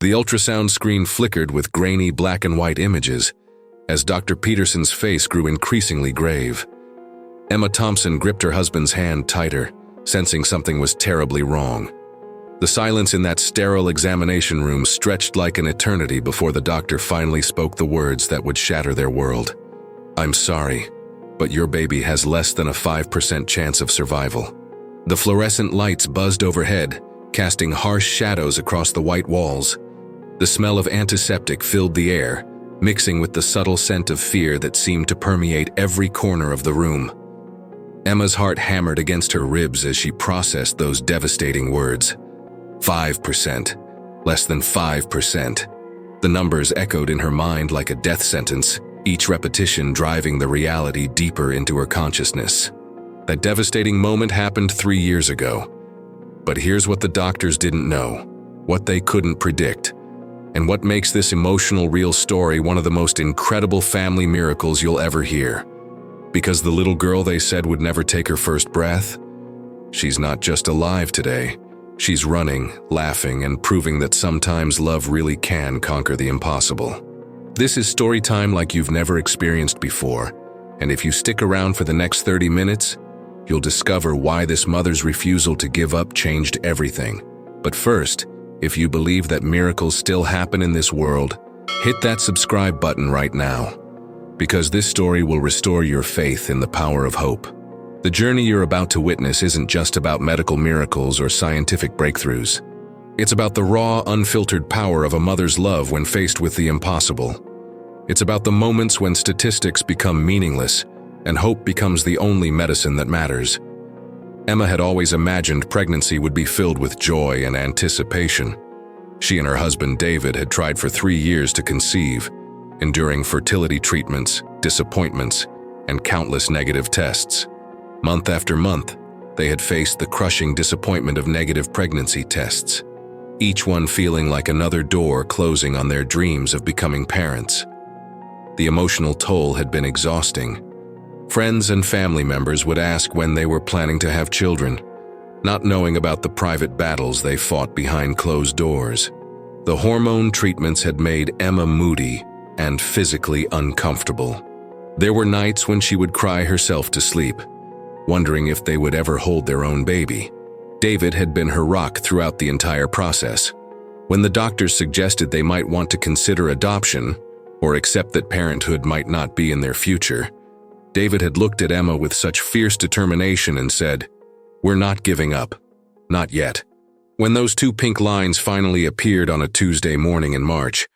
The ultrasound screen flickered with grainy black and white images as Dr. Peterson's face grew increasingly grave. Emma Thompson gripped her husband's hand tighter, sensing something was terribly wrong. The silence in that sterile examination room stretched like an eternity before the doctor finally spoke the words that would shatter their world. "I'm sorry, but your baby has less than a 5% chance of survival." The fluorescent lights buzzed overhead, casting harsh shadows across the white walls. The smell of antiseptic filled the air, mixing with the subtle scent of fear that seemed to permeate every corner of the room. Emma's heart hammered against her ribs as she processed those devastating words. 5%. Less than 5%. The numbers echoed in her mind like a death sentence, each repetition driving the reality deeper into her consciousness. That devastating moment happened 3 years ago. But here's what the doctors didn't know, what they couldn't predict, and what makes this emotional real story one of the most incredible family miracles you'll ever hear. Because the little girl they said would never take her first breath, she's not just alive today. She's running, laughing, and proving that sometimes love really can conquer the impossible. This is story time like you've never experienced before, and if you stick around for the next 30 minutes, you'll discover why this mother's refusal to give up changed everything. But first, if you believe that miracles still happen in this world, hit that subscribe button right now, because this story will restore your faith in the power of hope. The journey you're about to witness isn't just about medical miracles or scientific breakthroughs. It's about the raw, unfiltered power of a mother's love when faced with the impossible. It's about the moments when statistics become meaningless and hope becomes the only medicine that matters. Emma had always imagined pregnancy would be filled with joy and anticipation. She and her husband David had tried for 3 years to conceive, enduring fertility treatments, disappointments, and countless negative tests. Month after month, they had faced the crushing disappointment of negative pregnancy tests, each one feeling like another door closing on their dreams of becoming parents. The emotional toll had been exhausting. Friends and family members would ask when they were planning to have children, not knowing about the private battles they fought behind closed doors. The hormone treatments had made Emma moody and physically uncomfortable. There were nights when she would cry herself to sleep, wondering if they would ever hold their own baby. David had been her rock throughout the entire process. When the doctors suggested they might want to consider adoption or accept that parenthood might not be in their future, David had looked at Emma with such fierce determination and said, "We're not giving up. Not yet." When those 2 pink lines finally appeared on a Tuesday morning in March,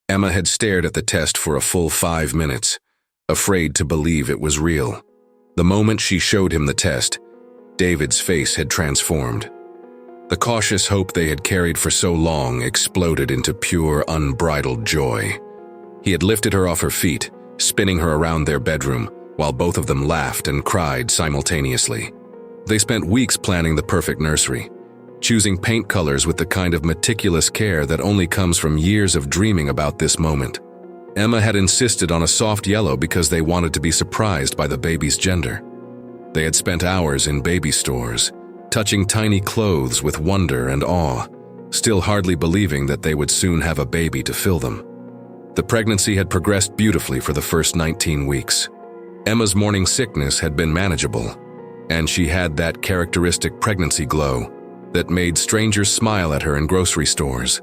Emma had stared at the test for a full 5 minutes, afraid to believe it was real. The moment she showed him the test, David's face had transformed. The cautious hope they had carried for so long exploded into pure, unbridled joy. He had lifted her off her feet, spinning her around their bedroom, while both of them laughed and cried simultaneously. They spent weeks planning the perfect nursery, choosing paint colors with the kind of meticulous care that only comes from years of dreaming about this moment. Emma had insisted on a soft yellow because they wanted to be surprised by the baby's gender. They had spent hours in baby stores, touching tiny clothes with wonder and awe, still hardly believing that they would soon have a baby to fill them. The pregnancy had progressed beautifully for the first 19 weeks. Emma's morning sickness had been manageable, and she had that characteristic pregnancy glow that made strangers smile at her in grocery stores.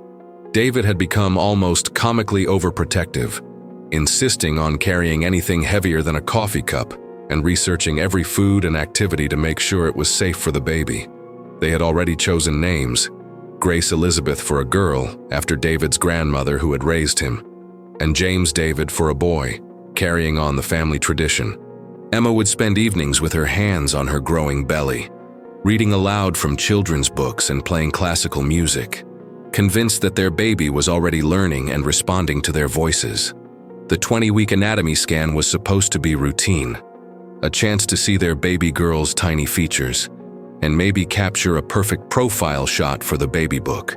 David had become almost comically overprotective, insisting on carrying anything heavier than a coffee cup and researching every food and activity to make sure it was safe for the baby. They had already chosen names: Grace Elizabeth for a girl, after David's grandmother who had raised him, and James David for a boy, carrying on the family tradition. Emma would spend evenings with her hands on her growing belly, reading aloud from children's books and playing classical music, convinced that their baby was already learning and responding to their voices. The 20-week anatomy scan was supposed to be routine, a chance to see their baby girl's tiny features, and maybe capture a perfect profile shot for the baby book.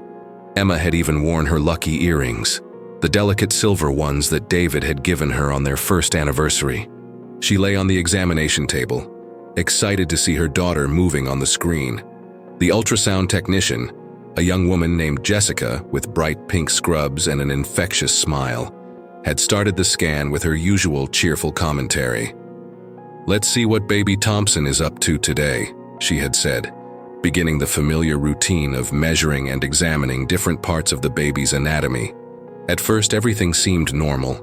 Emma had even worn her lucky earrings, the delicate silver ones that David had given her on their first anniversary. She lay on the examination table, excited to see her daughter moving on the screen. The ultrasound technician, A young woman named Jessica, with bright pink scrubs and an infectious smile, had started the scan with her usual cheerful commentary. "Let's see what baby Thompson is up to today," she had said, beginning the familiar routine of measuring and examining different parts of the baby's anatomy. At first, everything seemed normal,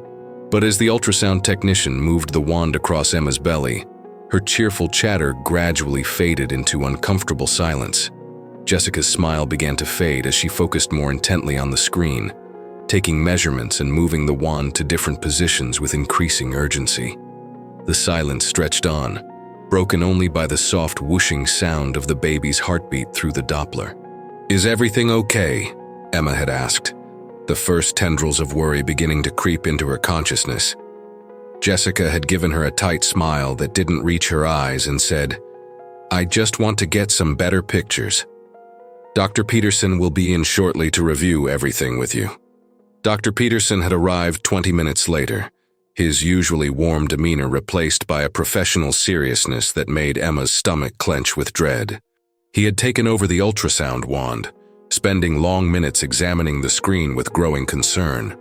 but as the ultrasound technician moved the wand across Emma's belly, her cheerful chatter gradually faded into uncomfortable silence. Jessica's smile began to fade as she focused more intently on the screen, taking measurements and moving the wand to different positions with increasing urgency. The silence stretched on, broken only by the soft whooshing sound of the baby's heartbeat through the Doppler. "Is everything okay?" Emma had asked, the first tendrils of worry beginning to creep into her consciousness. Jessica had given her a tight smile that didn't reach her eyes and said, "I just want to get some better pictures. Dr. Peterson will be in shortly to review everything with you." Dr. Peterson had arrived 20 minutes later, his usually warm demeanor replaced by a professional seriousness that made Emma's stomach clench with dread. He had taken over the ultrasound wand, spending long minutes examining the screen with growing concern.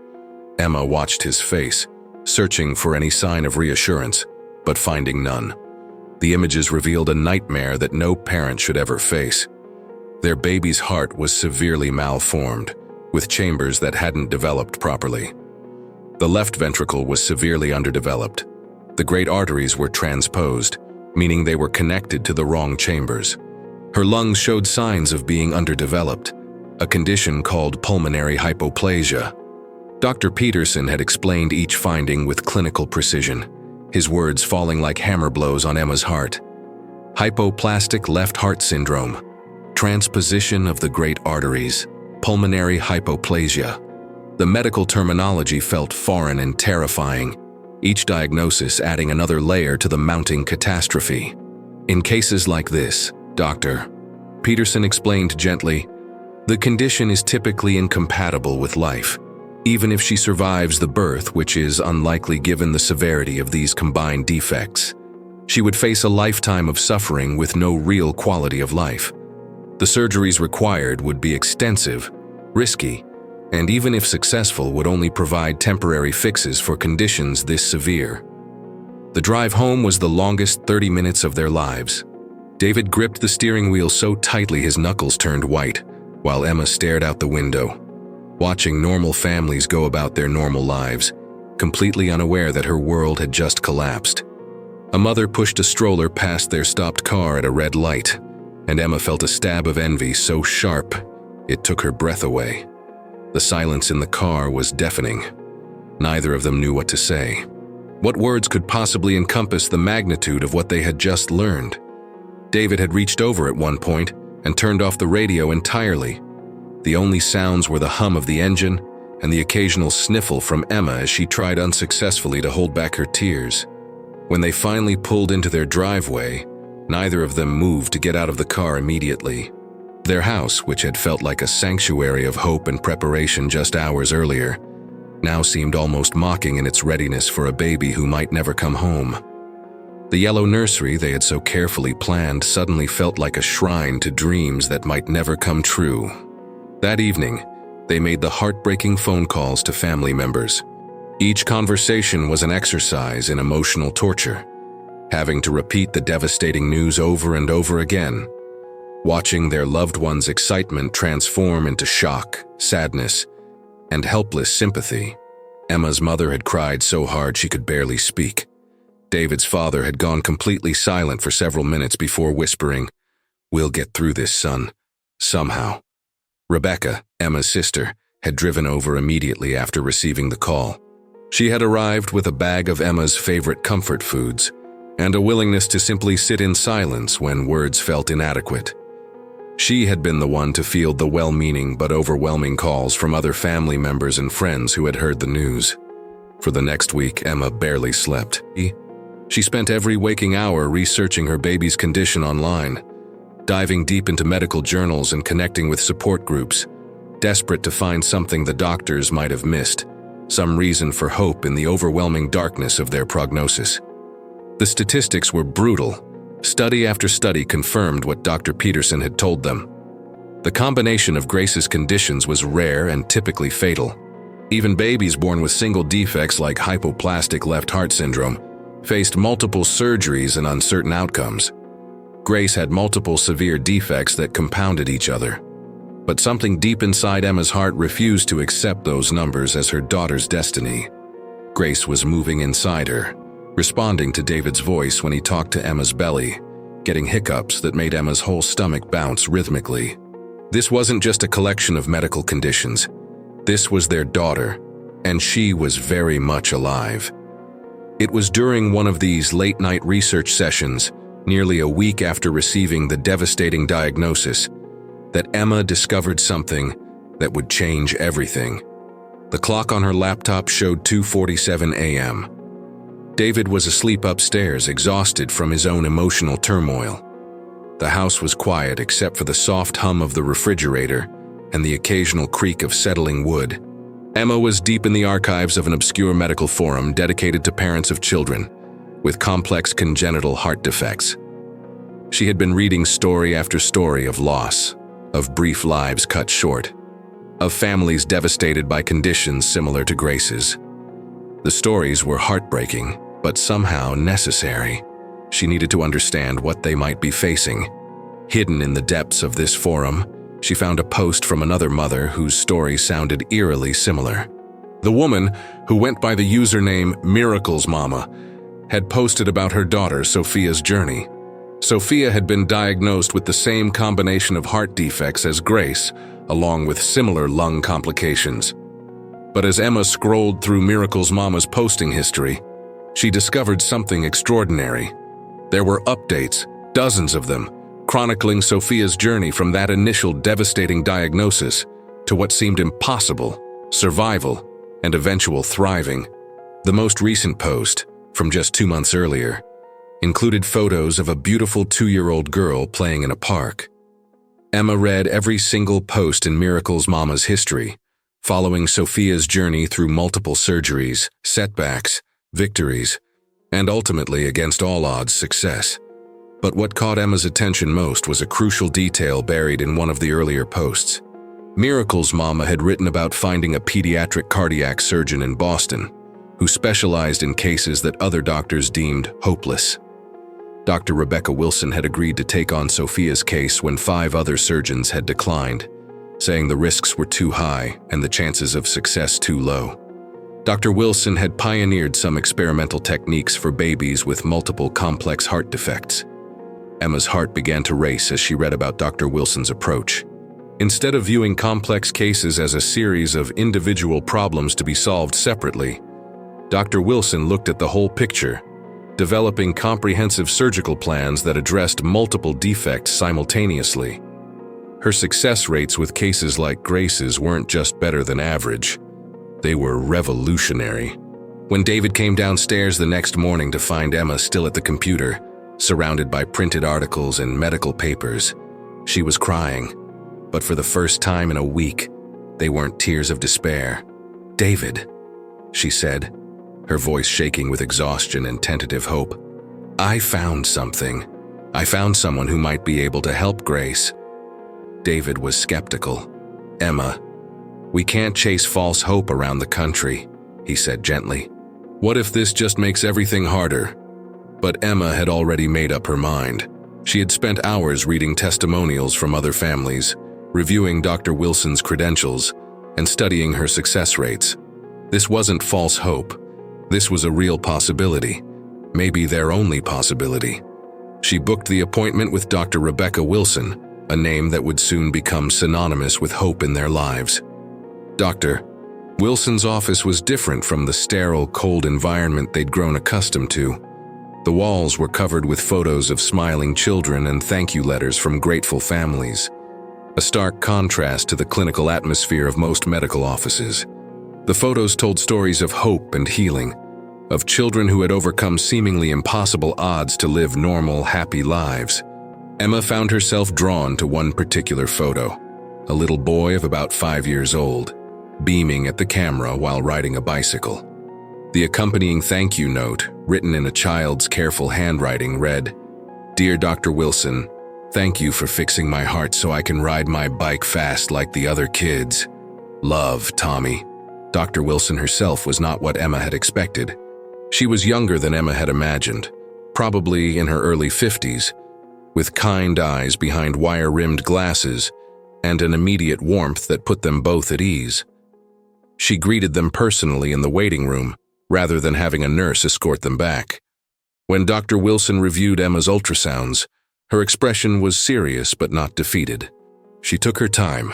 Emma watched his face, searching for any sign of reassurance, but finding none. The images revealed a nightmare that no parent should ever face. Their baby's heart was severely malformed, with chambers that hadn't developed properly. The left ventricle was severely underdeveloped. The great arteries were transposed, meaning they were connected to the wrong chambers. Her lungs showed signs of being underdeveloped, a condition called pulmonary hypoplasia. Dr. Peterson had explained each finding with clinical precision, his words falling like hammer blows on Emma's heart. Hypoplastic left heart syndrome, transposition of the great arteries, pulmonary hypoplasia. The medical terminology felt foreign and terrifying, each diagnosis adding another layer to the mounting catastrophe. "In cases like this, Dr. Peterson explained gently, the condition is typically incompatible with life, even if she survives the birth, which is unlikely given the severity of these combined defects. She would face a lifetime of suffering with no real quality of life. The surgeries required would be extensive, risky, and even if successful would only provide temporary fixes for conditions this severe." The drive home was the longest 30 minutes of their lives. David gripped the steering wheel so tightly his knuckles turned white, while Emma stared out the window, watching normal families go about their normal lives, completely unaware that her world had just collapsed. A mother pushed a stroller past their stopped car at a red light, and Emma felt a stab of envy so sharp it took her breath away. The silence in the car was deafening. Neither of them knew what to say. What words could possibly encompass the magnitude of what they had just learned? David had reached over at one point and turned off the radio entirely. The only sounds were the hum of the engine and the occasional sniffle from Emma as she tried unsuccessfully to hold back her tears. When they finally pulled into their driveway, neither of them moved to get out of the car immediately. Their house, which had felt like a sanctuary of hope and preparation just hours earlier, now seemed almost mocking in its readiness for a baby who might never come home. The yellow nursery they had so carefully planned suddenly felt like a shrine to dreams that might never come true. That evening, they made the heartbreaking phone calls to family members. Each conversation was an exercise in emotional torture, having to repeat the devastating news over and over again, watching their loved one's excitement transform into shock, sadness, and helpless sympathy. Emma's mother had cried so hard she could barely speak. David's father had gone completely silent for several minutes before whispering, "We'll get through this, son. Somehow." Rebecca, Emma's sister, had driven over immediately after receiving the call. She had arrived with a bag of Emma's favorite comfort foods and a willingness to simply sit in silence when words felt inadequate. She had been the one to field the well-meaning but overwhelming calls from other family members and friends who had heard the news. For the next week, Emma barely slept. She spent every waking hour researching her baby's condition online, diving deep into medical journals and connecting with support groups, desperate to find something the doctors might have missed, some reason for hope in the overwhelming darkness of their prognosis. The statistics were brutal. Study after study confirmed what Dr. Peterson had told them. The The combination of Grace's conditions was rare and typically fatal. Even babies born with single defects like hypoplastic left heart syndrome faced multiple surgeries and uncertain outcomes. Grace had multiple severe defects that compounded each other. But something deep inside Emma's heart refused to accept those numbers as her daughter's destiny. Grace was moving inside her, responding to David's voice when he talked to Emma's belly, getting hiccups that made Emma's whole stomach bounce rhythmically. This wasn't just a collection of medical conditions. This was their daughter, and she was very much alive. It was during one of these late-night research sessions, nearly a week after receiving the devastating diagnosis, that Emma discovered something that would change everything. The clock on her laptop showed 2:47 a.m. David was asleep upstairs, exhausted from his own emotional turmoil. The house was quiet except for the soft hum of the refrigerator and the occasional creak of settling wood. Emma was deep in the archives of an obscure medical forum dedicated to parents of children with complex congenital heart defects. She had been reading story after story of loss, of brief lives cut short, of families devastated by conditions similar to Grace's. The stories were heartbreaking, but somehow necessary. She needed to understand what they might be facing. Hidden in the depths of this forum, she found a post from another mother whose story sounded eerily similar. The woman, who went by the username Miracles Mama, had posted about her daughter Sophia's journey. Sophia had been diagnosed with the same combination of heart defects as Grace, along with similar lung complications. But as Emma scrolled through Miracles Mama's posting history, she discovered something extraordinary. There were updates, dozens of them, chronicling Sophia's journey from that initial devastating diagnosis to what seemed impossible, survival, and eventual thriving. The most recent post, from just 2 months earlier, included photos of a beautiful 2-year-old girl playing in a park. Emma read every single post in Miracles Mama's history, following Sophia's journey through multiple surgeries, setbacks, victories, and ultimately, against all odds, success. But what caught Emma's attention most was a crucial detail buried in one of the earlier posts. Miracles Mama had written about finding a pediatric cardiac surgeon in Boston who specialized in cases that other doctors deemed hopeless. Dr. Rebecca Wilson had agreed to take on Sophia's case when 5 other surgeons had declined, saying the risks were too high and the chances of success too low. Dr. Wilson had pioneered some experimental techniques for babies with multiple complex heart defects. Emma's heart began to race as she read about Dr. Wilson's approach. Instead of viewing complex cases as a series of individual problems to be solved separately, Dr. Wilson looked at the whole picture, developing comprehensive surgical plans that addressed multiple defects simultaneously. Her success rates with cases like Grace's weren't just better than average, they were revolutionary. When David came downstairs the next morning to find Emma still at the computer, surrounded by printed articles and medical papers, she was crying. But for the first time in a week, they weren't tears of despair. "David," she said, her voice shaking with exhaustion and tentative hope. "I found something. I found someone who might be able to help Grace." David was skeptical. "Emma, we can't chase false hope around the country," he said gently. "What if this just makes everything harder?" But Emma had already made up her mind. She had spent hours reading testimonials from other families, reviewing Dr. Wilson's credentials, and studying her success rates. This wasn't false hope. This was a real possibility, maybe their only possibility. She booked the appointment with Dr. Rebecca Wilson, a name that would soon become synonymous with hope in their lives. Dr. Wilson's office was different from the sterile, cold environment they'd grown accustomed to. The walls were covered with photos of smiling children and thank you letters from grateful families, a stark contrast to the clinical atmosphere of most medical offices. The photos told stories of hope and healing, of children who had overcome seemingly impossible odds to live normal, happy lives. Emma found herself drawn to one particular photo, a little boy of about 5 years old, beaming at the camera while riding a bicycle. The accompanying thank you note, written in a child's careful handwriting, read, "Dear Dr. Wilson, Thank you for fixing my heart so I can ride my bike fast like the other kids. Love, Tommy. Dr. Wilson herself was not what Emma had expected. She was younger than Emma had imagined, probably in her early 50s, with kind eyes behind wire-rimmed glasses and an immediate warmth that put them both at ease. She greeted them personally in the waiting room, rather than having a nurse escort them back. When Dr. Wilson reviewed Emma's ultrasounds, her expression was serious but not defeated. She took her time,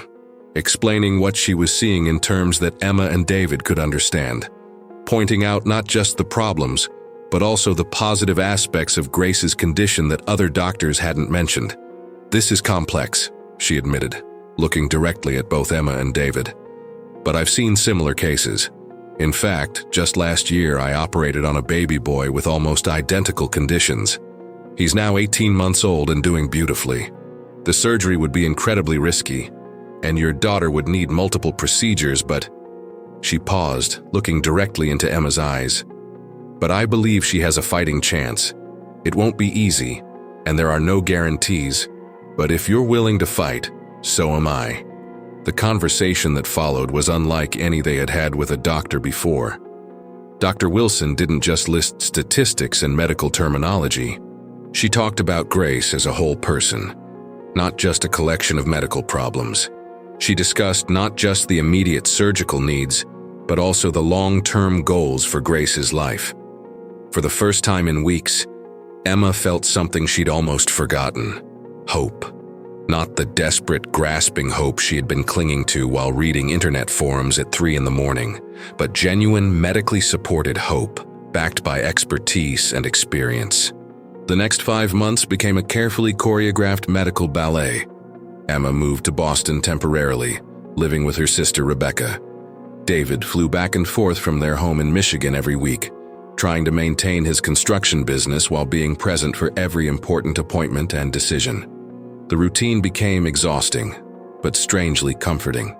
explaining what she was seeing in terms that Emma and David could understand, pointing out not just the problems, but also the positive aspects of Grace's condition that other doctors hadn't mentioned. This is complex, she admitted, looking directly at both Emma and David. But I've seen similar cases. In fact, just last year I operated on a baby boy with almost identical conditions. He's now 18 months old and doing beautifully. The surgery would be incredibly risky, and your daughter would need multiple procedures, but... She paused, looking directly into Emma's eyes. But I believe she has a fighting chance. It won't be easy, and there are no guarantees, but if you're willing to fight, so am I. The conversation that followed was unlike any they had had with a doctor before. Dr. Wilson didn't just list statistics and medical terminology. She talked about Grace as a whole person, not just a collection of medical problems. She discussed not just the immediate surgical needs, but also the long-term goals for Grace's life. For the first time in weeks, Emma felt something she'd almost forgotten: hope. Not the desperate, grasping hope she had been clinging to while reading internet forums at 3 a.m, but genuine, medically supported hope, backed by expertise and experience. The next 5 months became a carefully choreographed medical ballet. Emma moved to Boston temporarily, living with her sister Rebecca. David flew back and forth from their home in Michigan every week, trying to maintain his construction business while being present for every important appointment and decision. The routine became exhausting, but strangely comforting.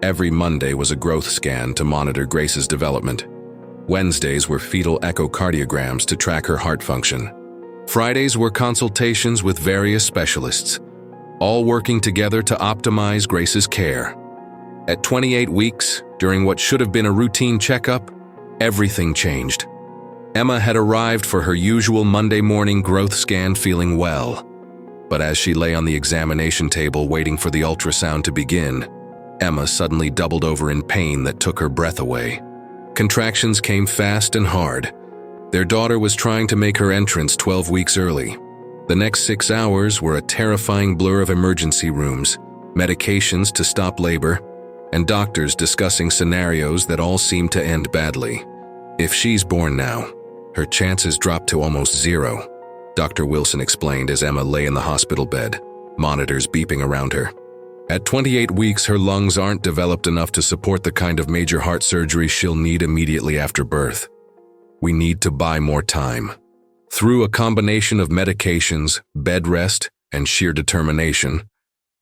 Every Monday was a growth scan to monitor Grace's development. Wednesdays were fetal echocardiograms to track her heart function. Fridays were consultations with various specialists, all working together to optimize Grace's care. At 28 weeks, during what should have been a routine checkup, everything changed. Emma had arrived for her usual Monday morning growth scan feeling well. But as she lay on the examination table waiting for the ultrasound to begin, Emma suddenly doubled over in pain that took her breath away. Contractions came fast and hard. Their daughter was trying to make her entrance 12 weeks early. The next 6 hours were a terrifying blur of emergency rooms, medications to stop labor, and doctors discussing scenarios that all seemed to end badly. If she's born now, her chances drop to almost zero, Dr. Wilson explained as Emma lay in the hospital bed, monitors beeping around her. At 28 weeks, her lungs aren't developed enough to support the kind of major heart surgery she'll need immediately after birth. We need to buy more time. Through a combination of medications, bed rest, and sheer determination,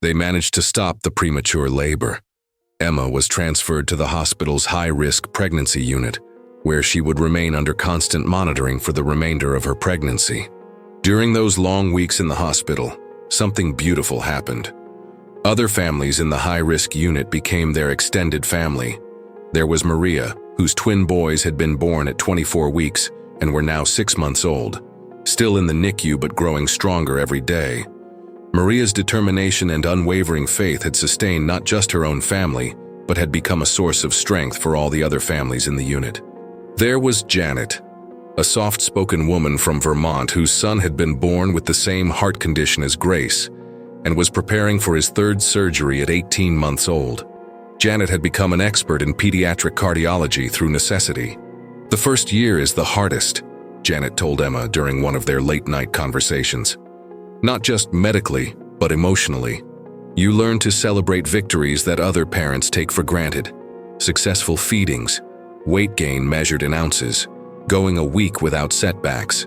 they managed to stop the premature labor. Emma was transferred to the hospital's high-risk pregnancy unit, where she would remain under constant monitoring for the remainder of her pregnancy. During those long weeks in the hospital, something beautiful happened. Other families in the high-risk unit became their extended family. There was Maria, whose twin boys had been born at 24 weeks and were now 6 months old, still in the NICU but growing stronger every day. Maria's determination and unwavering faith had sustained not just her own family, but had become a source of strength for all the other families in the unit. There was Janet, a soft-spoken woman from Vermont whose son had been born with the same heart condition as Grace and was preparing for his 3rd surgery at 18 months old. Janet had become an expert in pediatric cardiology through necessity. "The first year is the hardest," Janet told Emma during one of their late-night conversations. "Not just medically, but emotionally. You learn to celebrate victories that other parents take for granted. Successful feedings, weight gain measured in ounces, going a week without setbacks.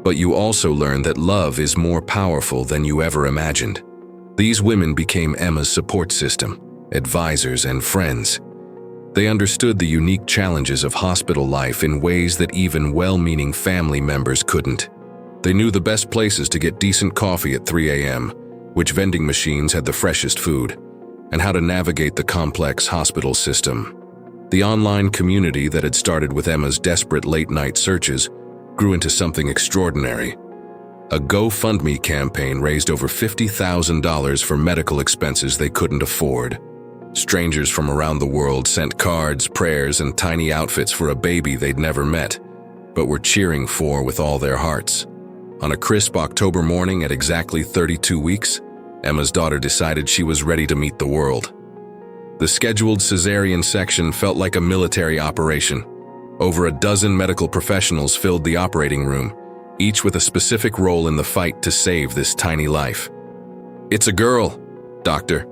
But you also learn that love is more powerful than you ever imagined." These women became Emma's support system, advisors, and friends. They understood the unique challenges of hospital life in ways that even well-meaning family members couldn't. They knew the best places to get decent coffee at 3 a.m. which vending machines had the freshest food, and how to navigate the complex hospital system. The online community that had started with Emma's desperate late-night searches grew into something extraordinary. A GoFundMe campaign raised over $50,000 for medical expenses they couldn't afford. Strangers from around the world sent cards, prayers, and tiny outfits for a baby they'd never met, but were cheering for with all their hearts. On a crisp October morning at exactly 32 weeks, Emma's daughter decided she was ready to meet the world. The scheduled cesarean section felt like a military operation. Over a dozen medical professionals filled the operating room, each with a specific role in the fight to save this tiny life. "It's a girl, Doctor,"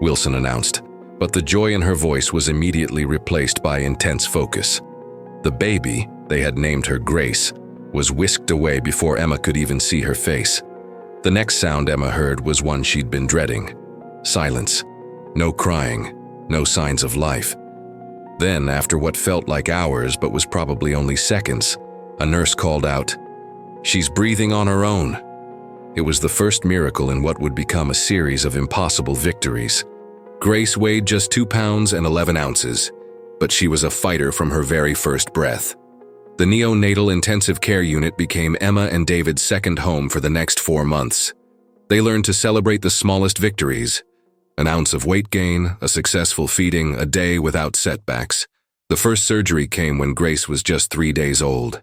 Wilson announced, but the joy in her voice was immediately replaced by intense focus. The baby, they had named her Grace, was whisked away before Emma could even see her face. The next sound Emma heard was one she'd been dreading. Silence. No crying. No signs of life. Then, after what felt like hours but was probably only seconds, a nurse called out, "She's breathing on her own." It was the first miracle in what would become a series of impossible victories. Grace weighed just 2 pounds and 11 ounces, but she was a fighter from her very first breath. The neonatal intensive care unit became Emma and David's second home for the next 4 months. They learned to celebrate the smallest victories: an ounce of weight gain, a successful feeding, a day without setbacks. The first surgery came when Grace was just 3 days old.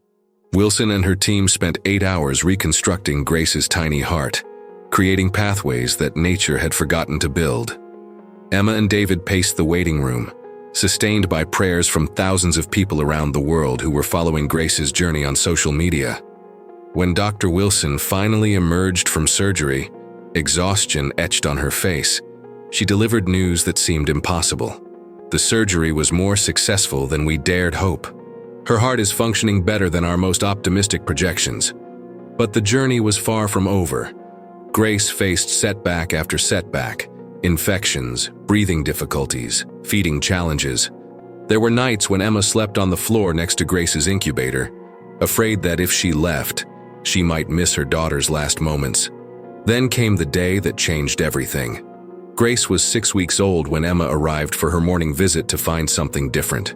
Wilson and her team spent 8 hours reconstructing Grace's tiny heart, creating pathways that nature had forgotten to build. Emma and David paced the waiting room, sustained by prayers from thousands of people around the world who were following Grace's journey on social media. When Dr. Wilson finally emerged from surgery, exhaustion etched on her face, she delivered news that seemed impossible. The surgery was more successful than we dared hope. Her heart is functioning better than our most optimistic projections. But the journey was far from over. Grace faced setback after setback: infections, breathing difficulties, feeding challenges. There were nights when Emma slept on the floor next to Grace's incubator, afraid that if she left, she might miss her daughter's last moments. Then came the day that changed everything. Grace was 6 weeks old when Emma arrived for her morning visit to find something different.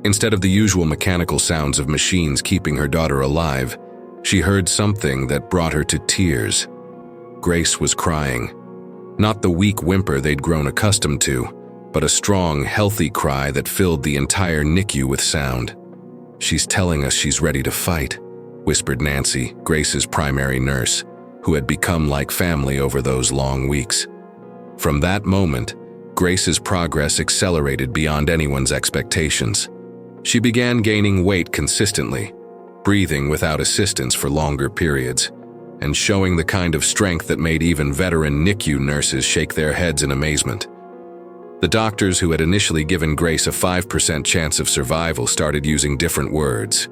Instead of the usual mechanical sounds of machines keeping her daughter alive, she heard something that brought her to tears. Grace was crying. Not the weak whimper they'd grown accustomed to, but a strong, healthy cry that filled the entire NICU with sound. "She's telling us she's ready to fight," whispered Nancy, Grace's primary nurse, who had become like family over those long weeks. From that moment, Grace's progress accelerated beyond anyone's expectations. She began gaining weight consistently, breathing without assistance for longer periods, and showing the kind of strength that made even veteran NICU nurses shake their heads in amazement. The doctors who had initially given Grace a 5% chance of survival started using different words: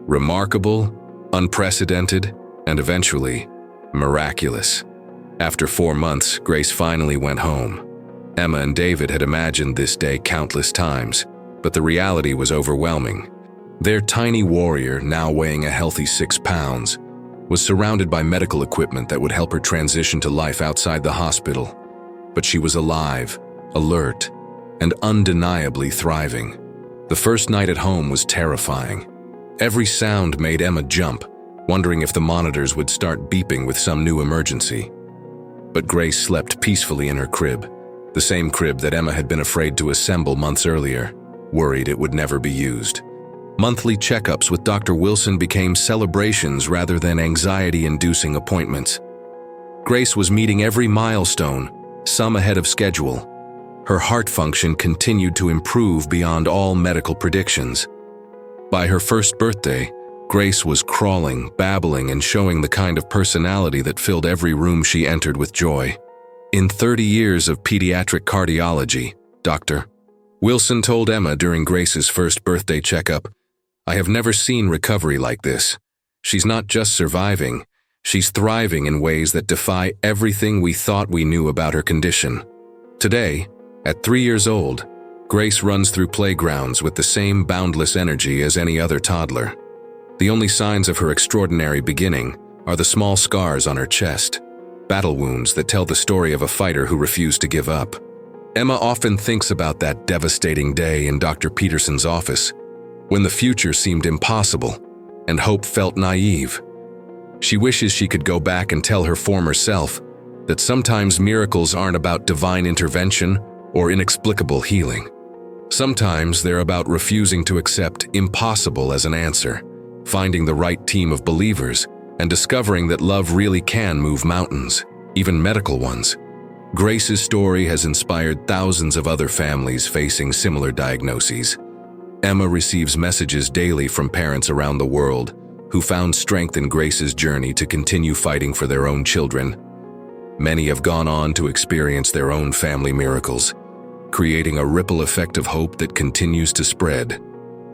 remarkable, unprecedented, and eventually, miraculous. After 4 months, Grace finally went home. Emma and David had imagined this day countless times, but the reality was overwhelming. Their tiny warrior, now weighing a healthy 6 pounds, was surrounded by medical equipment that would help her transition to life outside the hospital. But she was alive, alert, and undeniably thriving. The first night at home was terrifying. Every sound made Emma jump, wondering if the monitors would start beeping with some new emergency. But Grace slept peacefully in her crib, the same crib that Emma had been afraid to assemble months earlier, worried it would never be used. Monthly checkups with Dr. Wilson became celebrations rather than anxiety-inducing appointments. Grace was meeting every milestone, some ahead of schedule. Her heart function continued to improve beyond all medical predictions. By her first birthday, Grace was crawling, babbling, and showing the kind of personality that filled every room she entered with joy. In 30 years of pediatric cardiology, Dr. Wilson told Emma during Grace's first birthday checkup, "I have never seen recovery like this. She's not just surviving, she's thriving in ways that defy everything we thought we knew about her condition." Today, at 3 years old, Grace runs through playgrounds with the same boundless energy as any other toddler. The only signs of her extraordinary beginning are the small scars on her chest. battle wounds that tell the story of a fighter who refused to give up. Emma often thinks about that devastating day in Dr. Peterson's office, when the future seemed impossible and hope felt naive. She wishes she could go back and tell her former self that sometimes miracles aren't about divine intervention or inexplicable healing. Sometimes they're about refusing to accept impossible as an answer, finding the right team of believers, and discovering that love really can move mountains, even medical ones. Grace's story has inspired thousands of other families facing similar diagnoses. Emma receives messages daily from parents around the world who found strength in Grace's journey to continue fighting for their own children. Many have gone on to experience their own family miracles, creating a ripple effect of hope that continues to spread.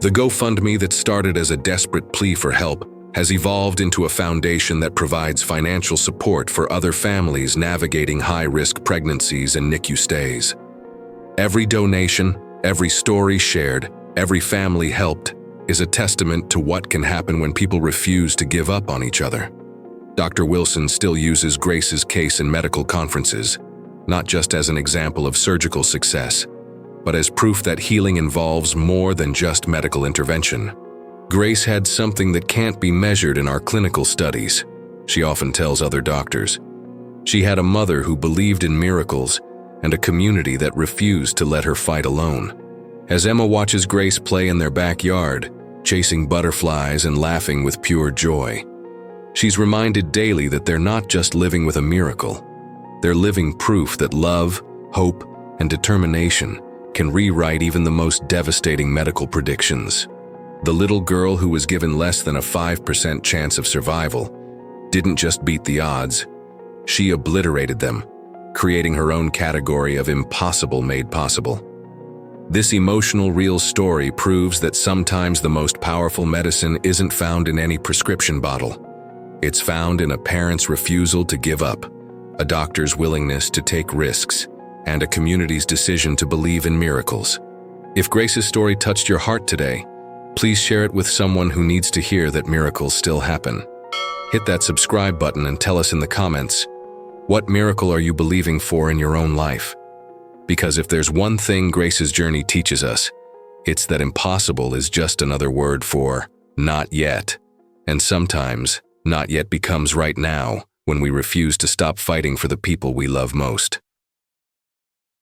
The GoFundMe that started as a desperate plea for help has evolved into a foundation that provides financial support for other families navigating high-risk pregnancies and NICU stays. Every donation, every story shared, every family helped is a testament to what can happen when people refuse to give up on each other. Dr. Wilson still uses Grace's case in medical conferences, not just as an example of surgical success, but as proof that healing involves more than just medical intervention. Grace had something that can't be measured in our clinical studies, she often tells other doctors. She had a mother who believed in miracles and a community that refused to let her fight alone. As Emma watches Grace play in their backyard, chasing butterflies and laughing with pure joy, she's reminded daily that they're not just living with a miracle. They're living proof that love, hope, and determination can rewrite even the most devastating medical predictions. The little girl who was given less than a 5% chance of survival didn't just beat the odds, she obliterated them, creating her own category of impossible made possible. This emotional real story proves that sometimes the most powerful medicine isn't found in any prescription bottle. It's found in a parent's refusal to give up, a doctor's willingness to take risks, and a community's decision to believe in miracles. If Grace's story touched your heart today, please share it with someone who needs to hear that miracles still happen. Hit that subscribe button and tell us in the comments, what miracle are you believing for in your own life? Because if there's one thing Grace's journey teaches us, it's that impossible is just another word for not yet. And sometimes, not yet becomes right now when we refuse to stop fighting for the people we love most.